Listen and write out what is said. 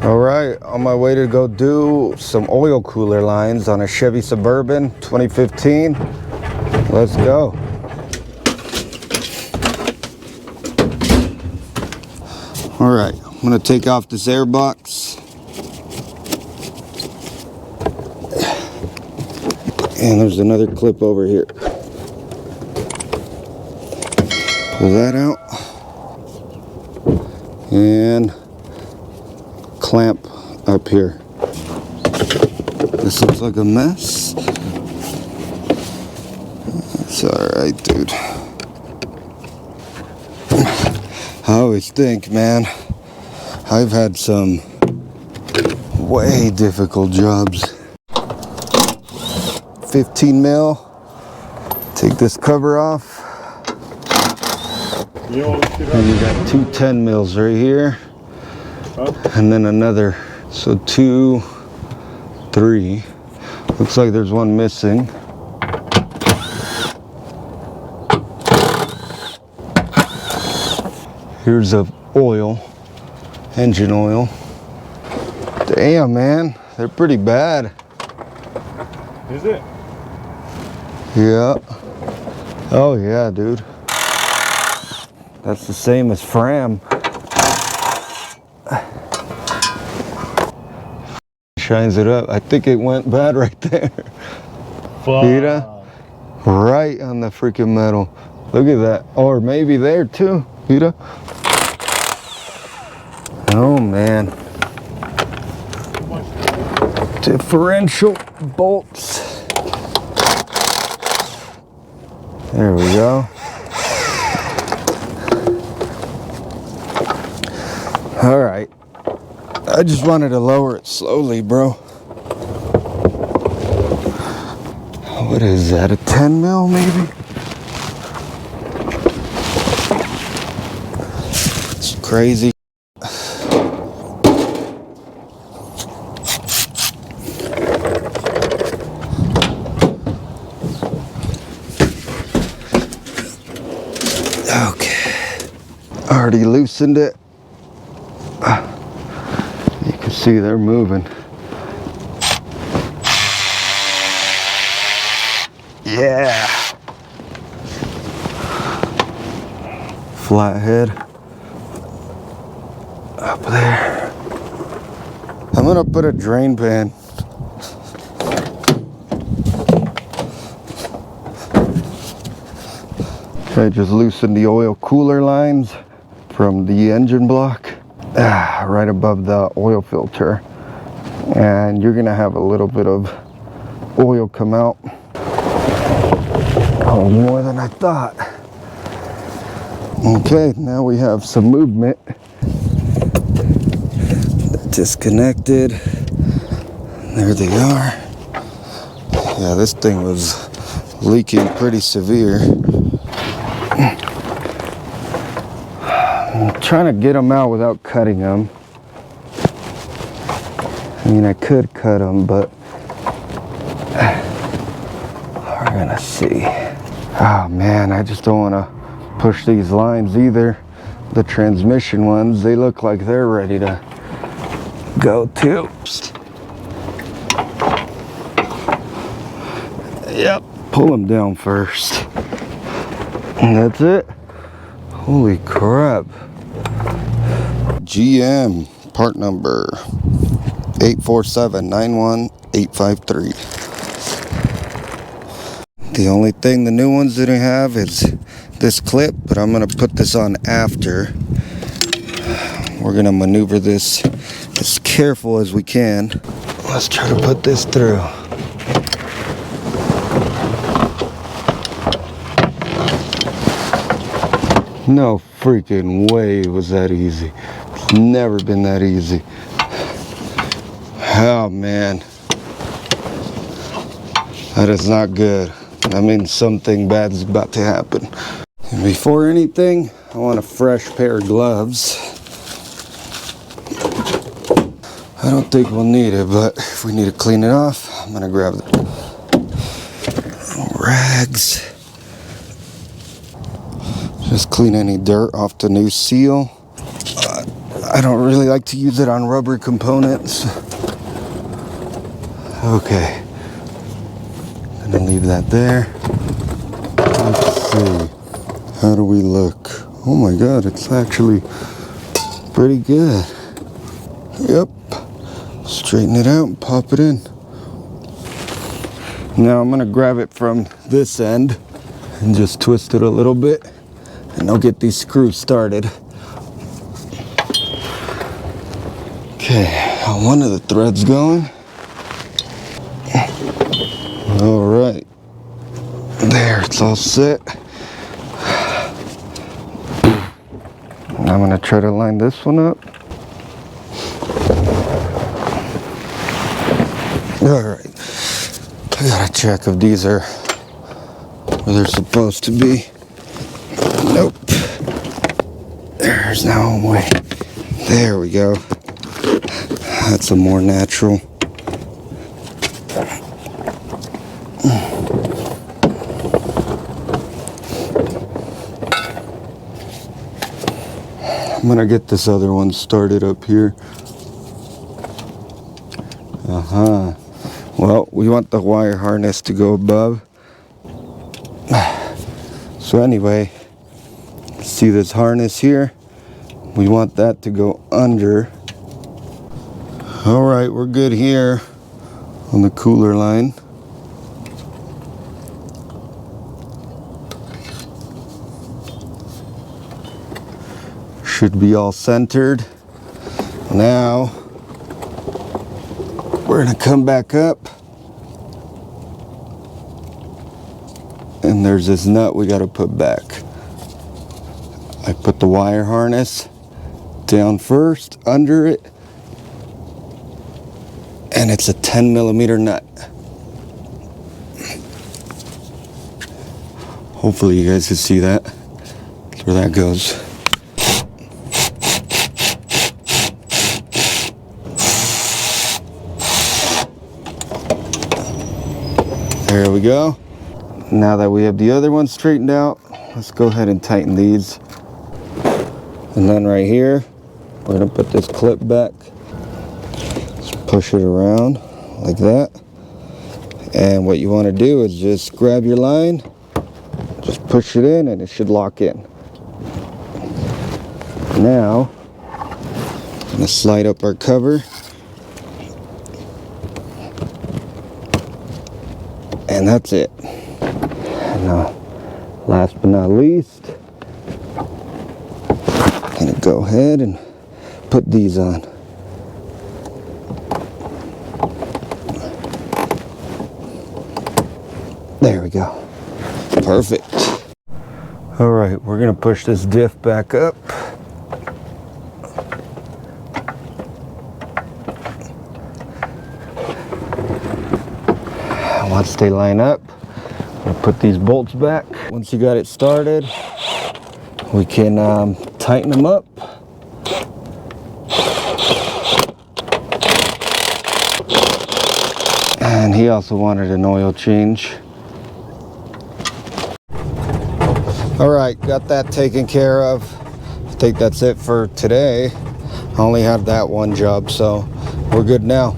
All right, on my way to go do some oil cooler lines on a Chevy Suburban 2015. Let's go. All right, I'm gonna take off this air box. And there's another clip over here. Pull that out. And clamp up here. This looks like a mess. It's alright, dude. I always think, man, I've had some way difficult jobs. 15 mil. Take this cover off. And you got two 10 mils right here. And then another. So 2, 3. Looks like there's one missing. Here's the oil, engine oil. Damn, man, they're pretty bad. Is it? Yeah. Oh yeah, dude. That's the same as Fram. Shines it up. I think it went bad right there. Fuck. Right on the freaking metal. Look at that. Or maybe there too. Vita. Oh man. Differential bolts. There we go. All right. I just wanted to lower it slowly, bro. What is that? A 10 mil maybe? It's crazy. Okay. Already loosened it. You can see they're moving. Yeah. Flathead. Up there. I'm gonna put a drain pan. I just loosened the oil cooler lines from the engine block right above the oil filter, and you're gonna have a little bit of oil come out. Oh, more than I thought. Okay, now we have some movement. Disconnected. There they are. Yeah, this thing was leaking pretty severe. I'm trying to get them out without cutting them. I mean, I could cut them, but we're gonna see. Oh man, I just don't want to push these lines either. The transmission ones, they look like they're ready to go too. Yep, pull them down first. And that's it. Holy crap. GM part number 847-91853. The only thing the new ones didn't have is this clip, but I'm gonna put this on after. We're gonna maneuver this as careful as we can. Let's try to put this through. No freaking way was that easy. It's never been that easy. Oh man. That is not good. That means something bad is about to happen. And before anything, I want a fresh pair of gloves. I don't think we'll need it, but if we need to clean it off, I'm gonna grab the rags. Just clean any dirt off the new seal. I don't really like to use it on rubber components. Okay. Gonna leave that there. Let's see. How do we look? Oh my God, it's actually pretty good. Yep. Straighten it out and pop it in. Now I'm gonna grab it from this end and just twist it a little bit, and I'll get these screws started. Okay, one of the threads going. All right, there, it's all set. I'm gonna try to line this one up. All right, I gotta check if these are where they're supposed to be. Nope. There's no way. There we go. That's a more natural. I'm gonna get this other one started up here. Well, we want the wire harness to go above. So anyway, see this harness here? We want that to go under. All right, we're good here on the cooler line. Should be all centered. Now, we're gonna come back up. And there's this nut we gotta put back. I put the wire harness down first, under it, and it's a 10mm nut. Hopefully you guys can see that. That's where that goes. There we go. Now that we have the other one straightened out, let's go ahead and tighten these. And then right here, we're gonna put this clip back. Just push it around like that. And what you wanna do is just grab your line, just push it in, and it should lock in. Now, I'm gonna slide up our cover. And that's it. Now, last but not least, I'm gonna go ahead and put these on. There we go. Perfect. All right, we're gonna push this diff back up. Once they line up, we'll put these bolts back. Once you got it started, we can tighten them up. And he also wanted an oil change. All right, got that taken care of. I think that's it for today. I only had that one job, so we're good now.